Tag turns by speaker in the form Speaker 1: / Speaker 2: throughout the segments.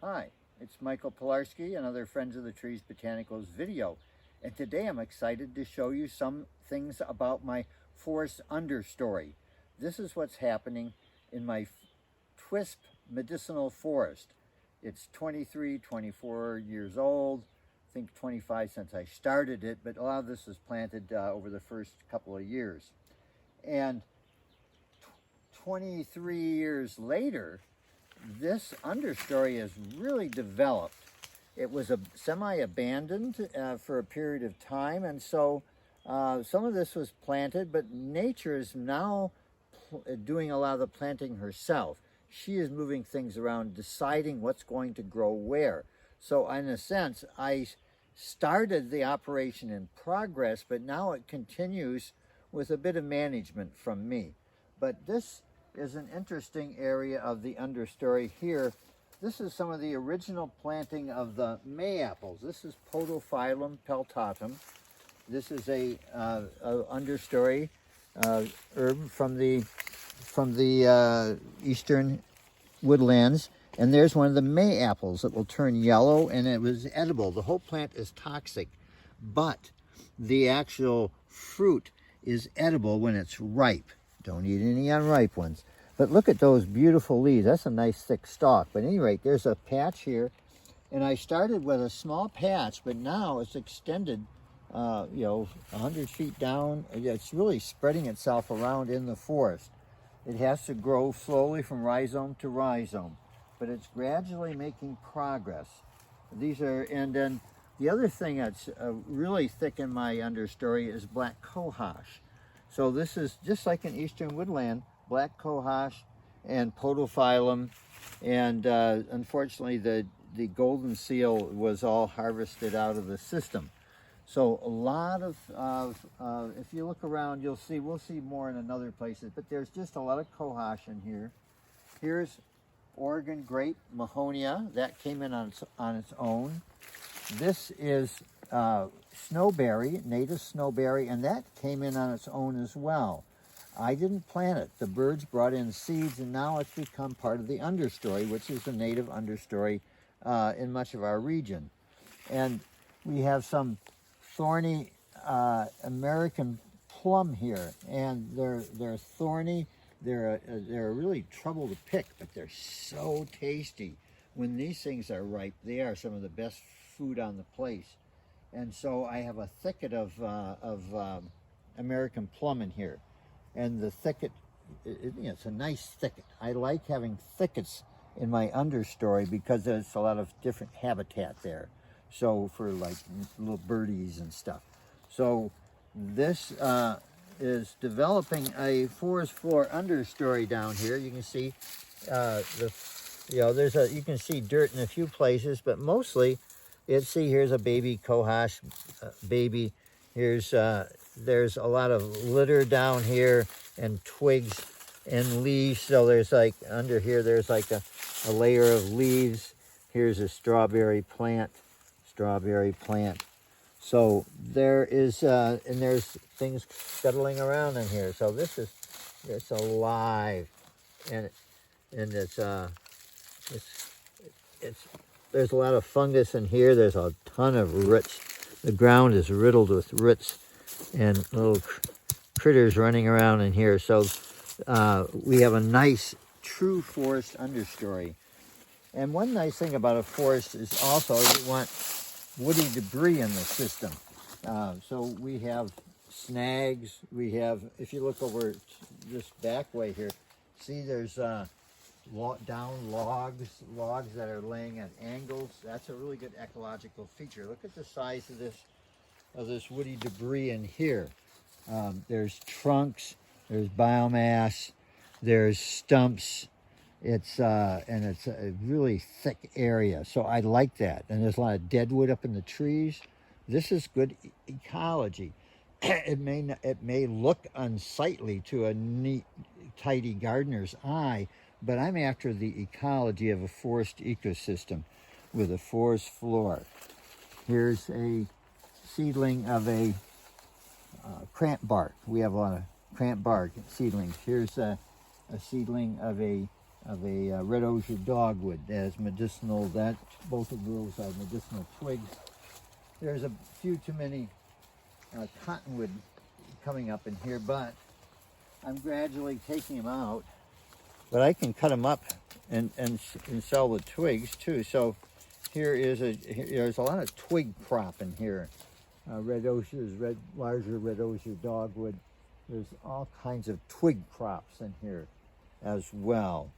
Speaker 1: Hi, it's Michael Pilarski, another Friends of the Trees Botanicals video, and today I'm excited to show you some things about my forest understory. This is what's happening in my twisp medicinal forest. It's 23, 24 years old, I think 25 since I started it, but a lot of this was planted over the first couple of years. And 23 years later, this understory has really developed. It was semi-abandoned for a period of time, and so some of this was planted, but nature is now doing a lot of the planting herself. She is moving things around, deciding what's going to grow where. So in a sense, I started the operation in progress, but now it continues with a bit of management from me. But this is an interesting area of the understory here. This is some of the original planting of the Mayapples. This is Podophyllum peltatum. This is a understory herb from the eastern woodlands. And there's one of the Mayapples that will turn yellow, and it was edible. The whole plant is toxic, but the actual fruit is edible when it's ripe. Don't eat any unripe ones. But look at those beautiful leaves. That's a nice thick stalk. But at any rate, there's a patch here. And I started with a small patch, but now it's extended, 100 feet down. It's really spreading itself around in the forest. It has to grow slowly from rhizome to rhizome, but it's gradually making progress. And then the other thing that's really thick in my understory is black cohosh. So this is just like in eastern woodland, black cohosh and podophyllum, and unfortunately the golden seal was all harvested out of the system. So a lot of if you look around, we'll see more in another places, but there's just a lot of cohosh in here. Here's Oregon-grape, Mahonia, that came in on its own. This is Snowberry, native Snowberry, and that came in on its own as well. I didn't plant it. The birds brought in seeds, and now it's become part of the understory, which is the native understory in much of our region. And we have some thorny American plum here, and they're thorny. They're really trouble to pick, but they're so tasty. When these things are ripe, they are some of the best food on the place. And so I have a thicket of American plum in here. And the thicket, it's a nice thicket. I like having thickets in my understory because there's a lot of different habitat there. So for like little birdies and stuff. So this is developing a forest floor understory down here. You can see you can see dirt in a few places, but mostly here's a baby cohosh baby. There's a lot of litter down here and twigs and leaves. So there's like under here, there's like a layer of leaves. Here's a strawberry plant. So there is, and there's things scuttling around in here. So it's alive, and there's a lot of fungus in here. There's a ton of roots. The ground is riddled with roots and little critters running around in here. So we have a nice true forest understory. And one nice thing about a forest is also you want woody debris in the system. So we have snags. We have, if you look over this back way here, see there's down logs that are laying at angles. That's a really good ecological feature. Look at the size of this woody debris in here. There's trunks, there's biomass, there's stumps. It's a really thick area, so I like that. And there's a lot of deadwood up in the trees. This is good ecology. It may look unsightly to a neat, tidy gardener's eye, but I'm after the ecology of a forest ecosystem with a forest floor. Here's a seedling of a cramp bark. We have a lot of cramp bark seedlings. Here's a seedling of a red osier dogwood that has medicinal, both of those are medicinal twigs. There's a few too many cottonwood coming up in here, but I'm gradually taking them out. But I can cut them up and sell the twigs too. So there's a lot of twig crop in here. Red osiers, larger red osier dogwood. There's all kinds of twig crops in here as well.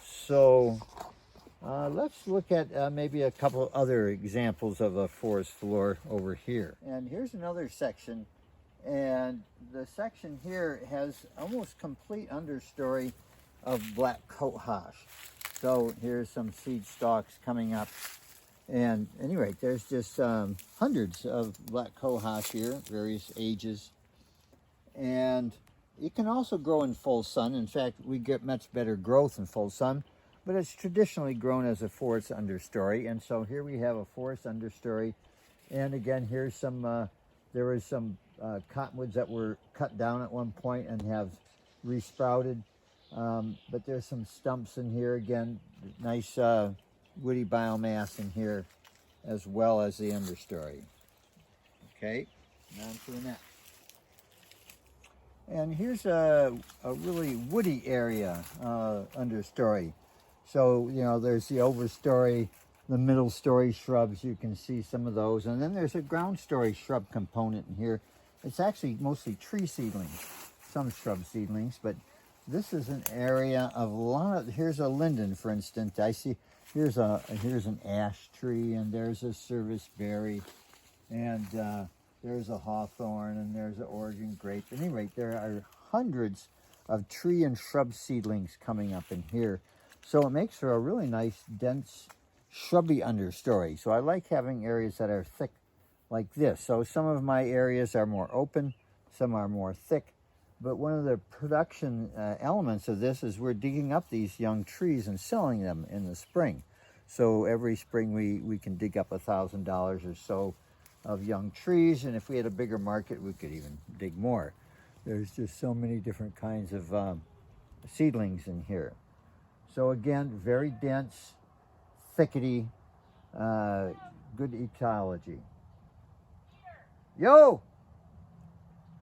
Speaker 1: So let's look at maybe a couple other examples of a forest floor over here. And here's another section. And the section here has almost complete understory of black cohosh. So here's some seed stalks coming up. And anyway, there's just hundreds of black cohosh here, various ages. And it can also grow in full sun. In fact, we get much better growth in full sun, but it's traditionally grown as a forest understory. And so here we have a forest understory. And again, here's some, there was some cottonwoods that were cut down at one point and have resprouted. But there's some stumps in here. Again, nice woody biomass in here, as well as the understory. Okay, on to the next. And here's a really woody area, understory. So, you know, there's the overstory, the middle story shrubs, you can see some of those. And then there's a ground story shrub component in here. It's actually mostly tree seedlings, some shrub seedlings, but this is an area of a lot of, here's a linden, for instance. I see, here's an ash tree, and there's a service berry, and there's a hawthorn, and there's an Oregon-grape. At any rate, there are hundreds of tree and shrub seedlings coming up in here. So it makes for a really nice, dense, shrubby understory. So I like having areas that are thick like this. So some of my areas are more open, some are more thick. But one of the production elements of this is we're digging up these young trees and selling them in the spring. So every spring we can dig up $1,000 or so of young trees, and if we had a bigger market, we could even dig more. There's just so many different kinds of seedlings in here. So again, very dense, thickety, good ecology. Yo!